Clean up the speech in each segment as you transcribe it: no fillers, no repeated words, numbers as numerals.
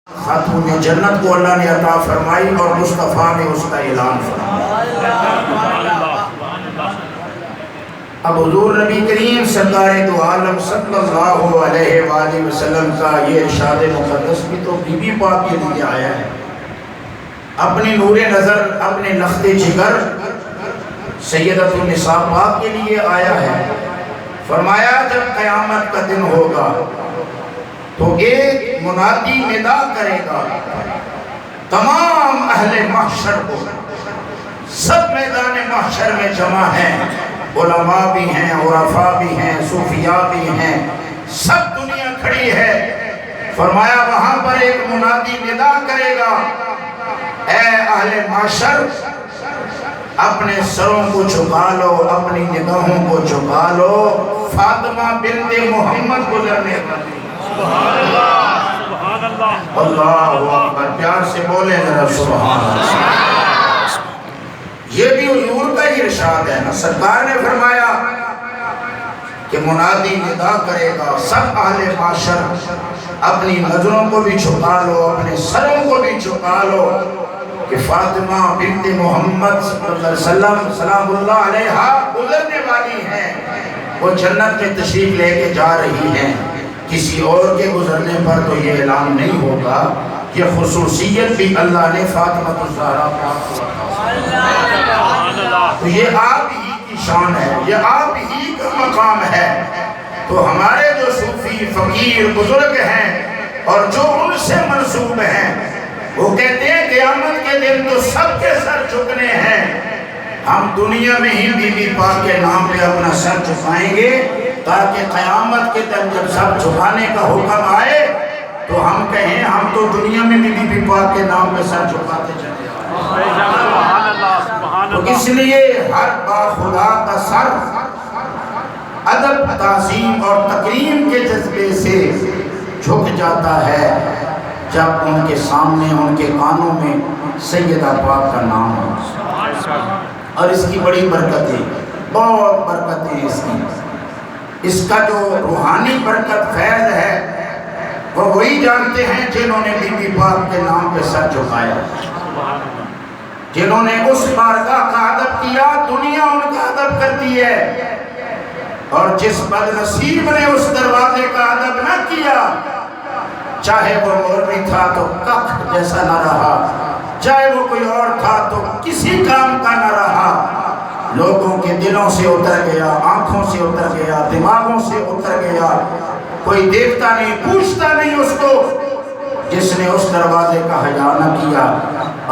خاتون جنت کو اللہ نے عطا فرمائی اور مصطفیٰ نے اس کا اعلان فرمایا۔ اب حضور نبی کریم سرکار دو عالم صلی اللہ علیہ وآلہ وسلم کا یہ ارشاد مقدس بھی تو بی بی پاک کے لیے آیا ہے، اپنی نور نظر، اپنے لخت جگر سیدۃ النساء پاک کے لیے آیا ہے۔ فرمایا جب قیامت کا دن ہوگا تو ایک منادی ندا کرے گا تمام اہل محشر کو، سب میدان محشر میں جمع ہیں، علماء بھی ہیں، عرفاء بھی ہیں، صوفیاء بھی ہیں، سب دنیا کھڑی ہے۔ فرمایا وہاں پر ایک منادی ندا کرے گا، اے اہل محشر اپنے سروں کو جھکا لو، اپنی نگاہوں کو جھکا لو، فاطمہ بنت محمد گزرنے والی۔ سبحان اللہ، سبحان اللہ، اللہ اکبر، پیار سے بولیں ذرا سبحان اللہ۔ یہ بھی حضور کا ہی ارشاد ہے نا، سرکار نے فرمایا کہ منادی ندا کرے گا، سب اہل محشر اپنی نظروں کو بھی جھکا لو، اپنے سروں کو بھی جھکا لو کہ فاطمہ بنت محمد صلی اللہ علیہ وسلم سلام اللہ علیہا گزرنے والی ہیں، وہ جنت میں تشریف لے کے جا رہی ہیں۔ کسی اور کے گزرنے پر تو یہ اعلان نہیں ہوگا، یہ خصوصیت بھی اللہ نے فاطمہ الزہرا پاک کو تو یہ آپ ہی کی شان ہے، یہ آپ ہی کا مقام ہے۔ تو ہمارے جو صوفی فقیر بزرگ ہیں اور جو ان سے منسوب ہیں، وہ کہتے ہیں قیامت کے دن تو سب کے سر جھکنے ہیں، ہم دنیا میں ہی بی بی پاک کے نام پہ اپنا سر جھکائیں گے تاکہ قیامت کے دن جب سر جھکانے کا حکم آئے تو ہم کہیں ہم تو دنیا میں بھی بی بی پاک کے نام پہ سر جھکاتے چلے آئے۔ تو اس لیے ہر با خدا کا سر ادب، تعظیم اور تکریم کے جذبے سے جھک جاتا ہے جب ان کے سامنے، ان کے کانوں میں سیدہ پاک کا نام ہو۔ اور اس کی بڑی برکتیں، بہت برکتیں اس کا جو روحانی برکت فیض ہے وہ وہی جانتے ہیں جنہوں نے بی بی پاک کے نام پہ سر جھکایا، جنہوں نے اس بارگاہ کا ادب کیا، دنیا ان کا ادب کرتی ہے، اور جس بد نصیب نے اس دروازے کا ادب نہ کیا، چاہے وہ مولوی تھا تو کخ جیسا نہ رہا، چاہے وہ کوئی اور تھا تو کسی کام کا نہ رہا، لوگوں کے دلوں سے اتر گیا، آنکھوں سے اتر گیا، دماغوں سے اتر گیا، کوئی دیکھتا نہیں، پوچھتا نہیں اس کو، جس نے اس دروازے کا حیا نہ کیا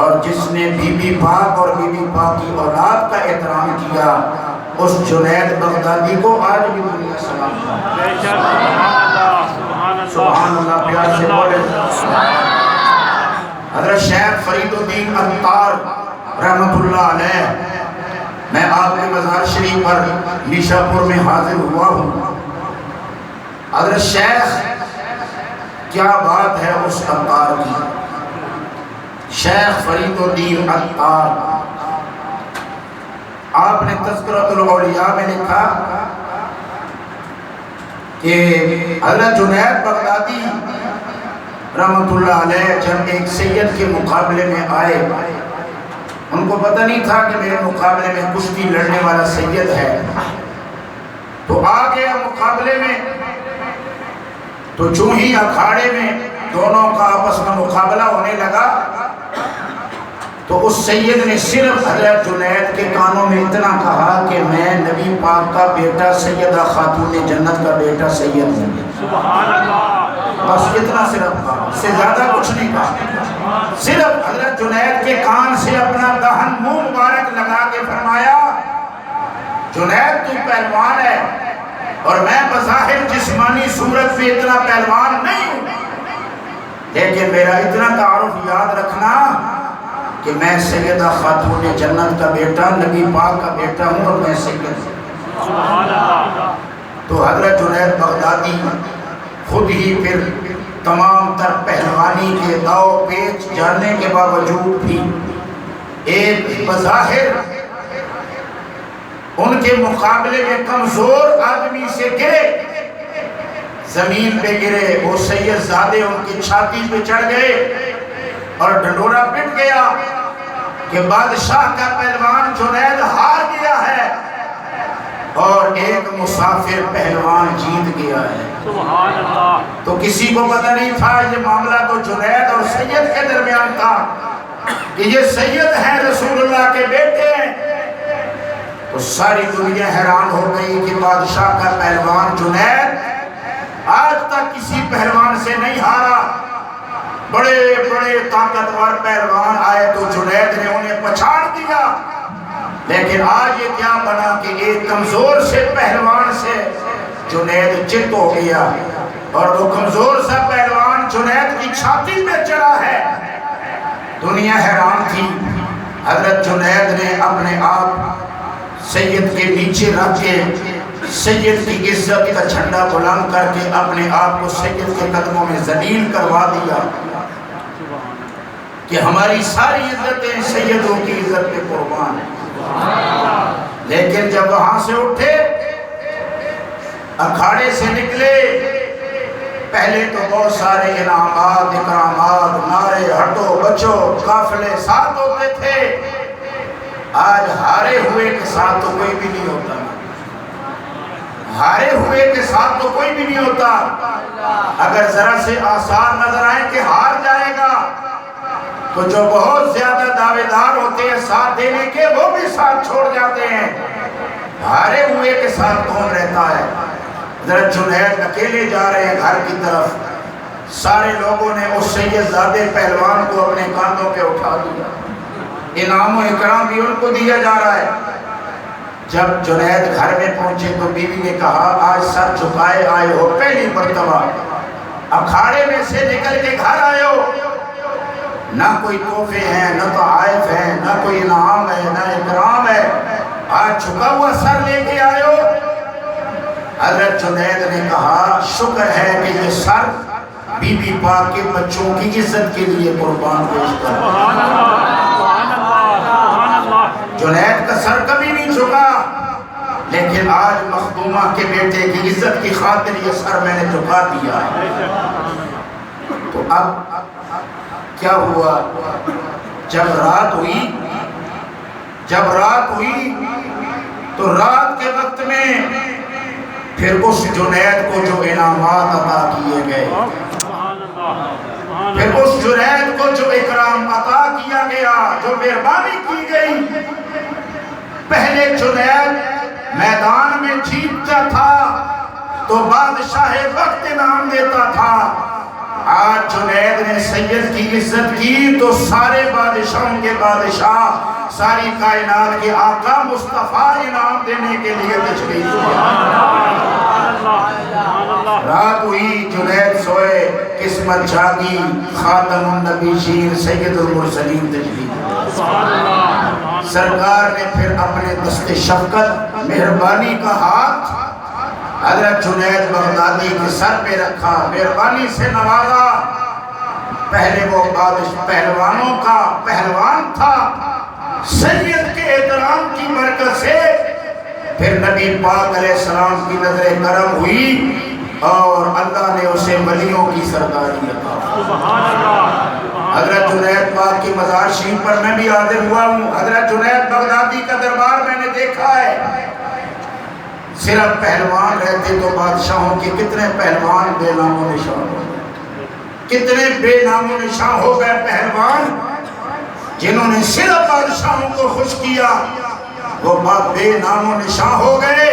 اور جس نے بی بی پاک اور بی بی پاک کی اولاد کا احترام کیا، اس جنید بغدادی کو آج بھی دنیا سلام سبحان اللہ، پیار سے بولے۔ حضرت شیخ فرید الدین عطار رحمت اللہ علیہ، میں آپ کے مزار شریف پر نیشا پور میں حاضر ہوا ہوں۔ حضرت شیخ کیا بات ہے اس عطار کی، شیخ فرید الدین عطار، آپ نے تذکرۃ الاولیاء میں لکھا کہ حضرت جنید بغدادی رحمت اللہ علیہ جب ایک سید کے مقابلے میں آئے، ان کو پتہ نہیں تھا کہ میرے مقابلے میں کشتی لڑنے والا سید ہے، تو آ گیا مقابلے میں، تو چوں ہی اکھاڑے میں دونوں کا آپس میں مقابلہ ہونے لگا تو اس سید نے صرف حضرت جنید کے کانوں میں اتنا کہا کہ میں نبی پاک کا بیٹا سیدہ خاتون جنت کا بیٹا سید ہوں، سبحان اللہ، بس اتنا صرف کہا، اس سے زیادہ کچھ نہیں کہا، صرف حضرت جنید کے کان سے اپنا دہن منہ مبارک لگا کے فرمایا جنید تو پہلوان ہے اور میں بظاہر جسمانی صورت میں اتنا پہلوان نہیں ہوں، لیکن میرا اتنا تعارف یاد رکھنا کہ میں سیدہ خاتون جنت کا بیٹا، نبی پاک کا بیٹا ہوں اور میں سید ہوں۔ تو حضرت جنید بغدادی خود ہی پھر تمام تر پہلوانی کے داؤ پیچ جاننے کے باوجود بھی ایک بظاہر ان کے مقابلے میں کمزور آدمی سے گرے، زمین پہ گرے، وہ سید زادے ان کی چھاتی پہ چڑھ گئے اور ڈنڈورا پٹ گیا کہ بادشاہ کا پہلوان جنید ہار گیا ہے اور ایک مسافر پہلوان جیت گیا ہے۔ سبحان اللہ۔ تو کسی کو پتہ نہیں تھا یہ معاملہ تو جنید اور سید کے درمیان تھا کہ یہ سید ہیں رسول اللہ کے بیٹے ہیں۔ تو ساری دنیا حیران ہو گئی کہ بادشاہ کا پہلوان جنید آج تک کسی پہلوان سے نہیں ہارا۔ بڑے بڑے طاقتور پہلوان آئے تو جنید نے انہیں پچھاڑ دیا، لیکن آج یہ کیا بنا کہ ایک کمزور سے پہلوان سے جنید چت ہو گیا، اور وہ کمزور سا پہلوان جنید کی چھاتی پہ چڑھا ہے۔ دنیا حیران تھی۔ حضرت جنید نے اپنے آپ سید کے نیچے رکھ کے سید کی عزت کا جھنڈا بلند کر کے اپنے آپ کو سید کے قدموں میں ذلیل کروا دیا کہ ہماری ساری عزتیں سیدوں کی عزت پہ قربان ہیں۔ لیکن جب وہاں سے اٹھے، اکھاڑے سے نکلے، پہلے تو بہت سارے انعامات، اکرامات، نعرے، ہٹو بچو، قافلے ساتھ ہوتے تھے۔ آج ہارے ہوئے کے ساتھ تو کوئی بھی نہیں ہوتا، ہارے ہوئے کے ساتھ تو کوئی بھی نہیں ہوتا۔ اگر ذرا سے آثار نظر آئے کہ ہار جائے گا تو جو بہت زیادہ دعوے دار ہوتے ہیں ساتھ دینے کے، وہ بھی ساتھ چھوڑ جاتے ہیں۔ ہارے ہوئے کے ساتھ کون رہتا ہے؟ حضرت جنید اکیلے جا رہے ہیں گھر کی طرف، سارے لوگوں نے اس سید زادے پہلوان کو اپنے کاندھوں پہ اٹھا دیا، انعام و اکرام بھی ان کو دیا جا رہا ہے۔ جب جنید گھر میں پہنچے تو بیوی نے کہا آج سر جھکائے آئے ہو، پہلی مرتبہ اکھاڑے میں سے نکل کے گھر آئے ہو، نہ کوئی تحفے ہیں، نہ تحائف ہیں، نہ کوئی انعام ہے، نہ اکرام ہے، آج جھکا ہوا سر لے کے آئے ہو۔ حضرت جنید نے کہا شکر ہے کہ یہ سر بی بی پاک کے بچوں کی عزت کے لیے قربان پیش کر۔ جنید کا سر کبھی نہیں جھکا، لیکن آج مخدومہ کے بیٹے کی عزت کی خاطر یہ سر میں نے جھکا دیا ہے۔ تو اب کیا ہوا؟ جب رات ہوئی تو رات کے وقت میں پھر اس جنید کو جو انعامات عطا کیے گئے، پھر اس جنید کو جو اکرام عطا کیا گیا، جو مہربانی کی گئی، پہلے جنید میدان میں جیتتا تھا تو بادشاہ وقت انعام دیتا تھا، آج جنید نے سید کی عزت کی تو سارے بادشاہوں کے بادشاہ، ساری کائنات کے آقا مصطفیٰ انعام دینے کے لیے تشریف لائے۔ رات ہوئی، جنید سوئے، قسمت جاگی، خاتم النبیین سید المرسلین تشریف لائے۔ سرکار نے پھر اپنے دست شفقت مہربانی کا ہاتھ حضرت جنید بغدادی کے سر پہ رکھا، مہربانی سے نوازا۔ پہلے وہ پہلوانوں کا پہلوان تھا، سید کے احترام کی برکت سے پھر نبی پاک علیہ السلام کی نظر کرم ہوئی اور اللہ نے اسے ولیوں کی سرداری عطا کی۔ حضرت جنید پاک کی مزار شریف پر میں بھی حاضر ہوا ہوں، حضرت جنید بغدادی کا دربار میں نے دیکھا ہے۔ صرف پہلوان رہتے تو بادشاہوں کے کتنے پہلوان بے نام و نشان ہو گئے، کتنے بے نام و نشان ہو گئے پہلوان جنہوں نے صرف بادشاہوں کو خوش کیا، وہ بے نام و نشان ہو گئے۔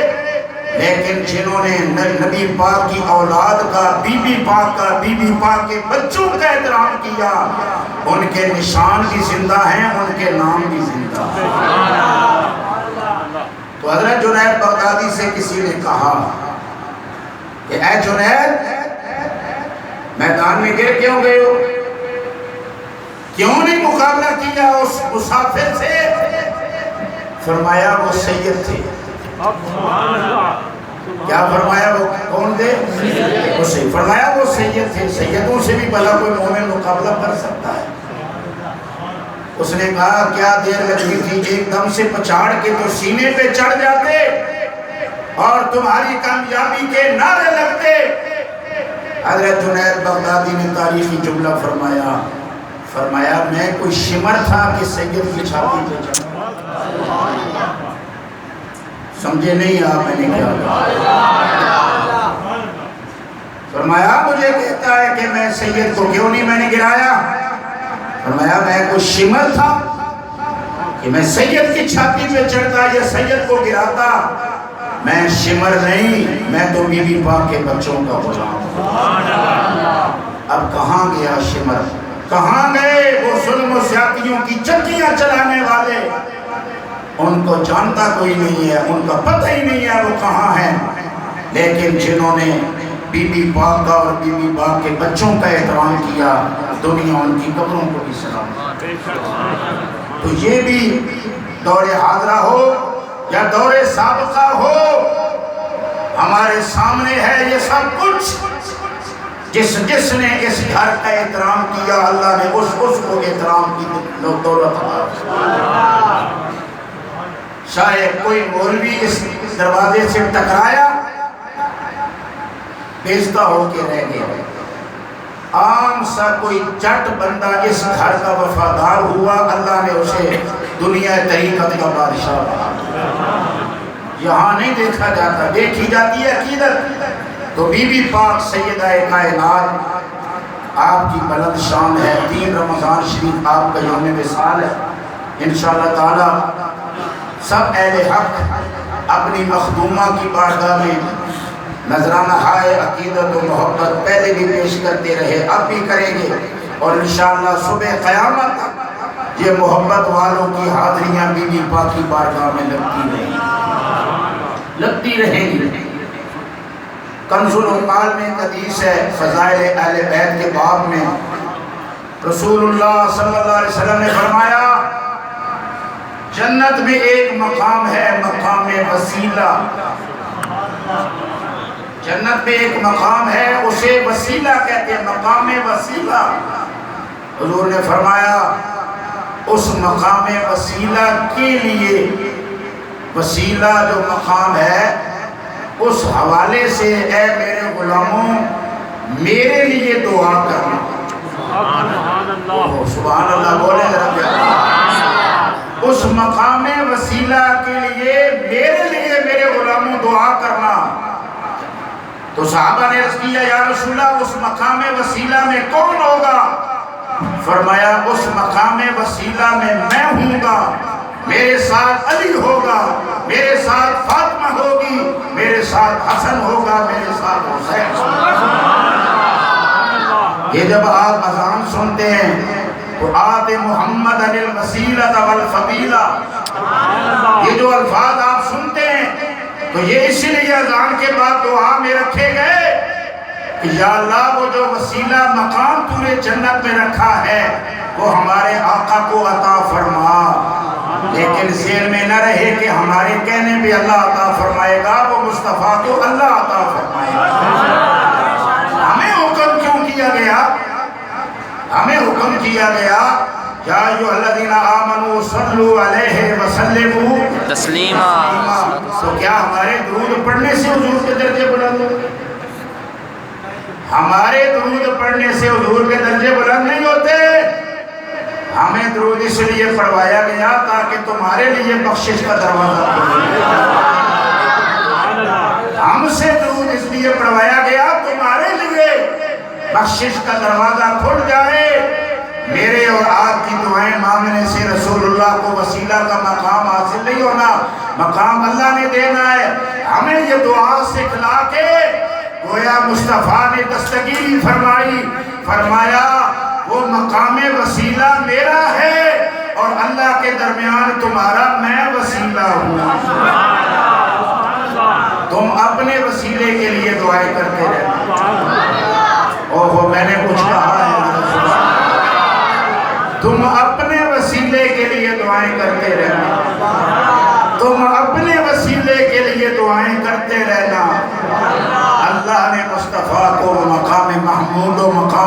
لیکن جنہوں نے نبی پاک کی اولاد کا، بی بی پاک کا، بی بی پاک کے بچوں کا احترام کیا، ان کے نشان بھی زندہ ہیں، ان کے نام بھی زندہ ہیں۔ تو حضرت جنید بغدادی سے کسی نے کہا کہ اے جنید، میدان میں گر کیوں گئے ہو؟ کیوں نہیں مقابلہ کیا اس مسافر سے؟ فرمایا وہ سید تھے۔ کیا فرمایا؟ وہ کون تھے؟ وہ سید۔ فرمایا وہ سید تھے، سیدوں سے بھی بھلا کوئی مومن مقابلہ کر سکتا ہے؟ اس نے کہا کیا دیر لگی تھی، ایک دم سے پچھاڑ کے تو سینے پہ چڑھ جاتے اور تمہاری کامیابی کے نعرے لگتے، حضرت جنید بغدادی نے تاریخی جملہ فرمایا میں کوئی شمر تھا کہ سید کی چھاتی پہ چڑھا. سمجھے نہیں آپ میں نے کیا کہا؟ فرمایا مجھے کہتا ہے کہ میں سید کو کیوں نہیں میں نے گرایا. فرمایا میں کوئی شمر تھا کہ میں سید کی چھاتی پہ چڑھتا یا سید کو گراتا. میں شمر نہیں, میں تو بی بی پاک کے بچوں کا غلام ہوں. اب کہاں گیا شمر, کہاں گئے وہ ظلم و زیادتیوں کی چکیاں چلانے والے؟ ان کو جانتا کوئی نہیں ہے, ان کا پتہ ہی نہیں ہے وہ کہاں ہیں. لیکن جنہوں نے بی بی پاک کا اور بی بی پاک کے بچوں کا احترام کیا, دنیا ان کی قبروں کو بھی سلام. تو یہ بھی دور حاضرہ ہو یا دور سابقہ ہو, ہمارے سامنے ہے یہ سب کچھ. جس نے اس گھر کا احترام کیا, اللہ نے اس کو احترام کی دولت عطا. شاید کوئی مولوی اس دروازے سے ٹکرایا, بیزدہ ہو کے رہ گیا. عام سا کوئی جٹ بندہ اس گھر کا وفادار ہوا, اللہ نے اسے دنیا طریقت کا بادشاہ بنا. یہاں نہیں دیکھا جاتا, دیکھی جاتی ہے عقیدت. تو بی بی پاک سیدہ کائنات آپ کی بلند شان ہے. 3 رمضان شریف آپ کا یوم وصال ہے. انشاءاللہ تعالی سب اہل حق اپنی مخدومہ کی بارگاہ میں نذرانہ ہائے عقیدت و محبت پہلے بھی پیش کرتے رہے, اب بھی کریں گے. اور انشاءاللہ صبح قیامت تک یہ محبت والوں کی حاضریاں بی بی پاک کی بارگاہ میں لگتی رہیں گی. کنز العمال میں حدیث ہے, فضائل اہل بیت کے باب میں رسول اللہ صلی اللہ علیہ وسلم نے فرمایا جنت میں ایک مقام ہے, مقام وسیلہ. جنت میں ایک مقام ہے, اسے وسیلہ کہتے ہیں, مقام وسیلہ. حضور نے فرمایا اس مقام وسیلہ کے لیے, وسیلہ جو مقام ہے اس حوالے سے اے میرے غلاموں میرے لیے دعا کرنا. سبحان اللہ بولے ذرا. اس مقام وسیلہ کے لیے میرے میرے غلاموں دعا کرنا. تو صحابہ نے عرض کیا یا رسول اللہ اس مقام وسیلہ میں کون ہوگا؟ فرمایا اس مقام وسیلہ میں ہوں گا, میرے ساتھ علی ہوگا, میرے ساتھ فاطمہ ہوگی, میرے ساتھ حسن ہوگا, میرے ساتھ حسین ہوگا. یہ جب آپ اذان سنتے ہیں تو آت محمد علی الوسیلۃ والفضیلہ, یہ جو الفاظ آپ سنتے ہیں تو یہ اس لیے اذان کے بعد دعا میں رکھے گئے کہ یا اللہ وہ جو وسیلہ مقام تو نے جنت میں رکھا ہے وہ ہمارے آقا کو عطا فرما. لیکن ذہن میں نہ رہے کہ ہمارے کہنے پہ اللہ عطا فرمائے گا, وہ مصطفیٰ کو اللہ عطا فرمائے گا. ہمیں حکم کیوں کیا گیا؟ ہمیں حکم کیا گیا یا ایھا الذین آمنوا صلوا علیہ وسلموا تسلیما. تو کیا ہمارے درود پڑھنے سے حضور کے درجے بلند ہوتے؟ ہمارے درود پڑھنے سے حضور کے درجے بلند نہیں ہوتے. ہمیں درود اس لیے پڑھوایا گیا تاکہ تمہارے لیے بخشش کا دروازہ کھلے. ہم سے درود اس لیے پڑھوایا گیا تمہارے لیے بخشش کا دروازہ کھل جائے. میرے اور آپ کی دعائیں مانگنے سے رسول اللہ کو وسیلہ کا مقام حاصل نہیں ہونا, مقام اللہ نے دینا ہے. ہمیں یہ دعا سکھلا کے گویا مصطفیٰ نے دستگیری فرمائی, فرمایا وہ مقام وسیلہ میرا ہے اور اللہ کے درمیان تمہارا میں وسیلہ ہوں. تم اپنے وسیلے کے لیے دعائیں کرتے رہنا. اوہ میں نے کچھ کہا ہے, تم اپنے وسیلے کے لیے دعائیں کرتے رہنا, تم اپنے وسیلے کے لیے دعائیں کرتے رہنا. اللہ نے مصطفیٰ کو مقام محمود و مقام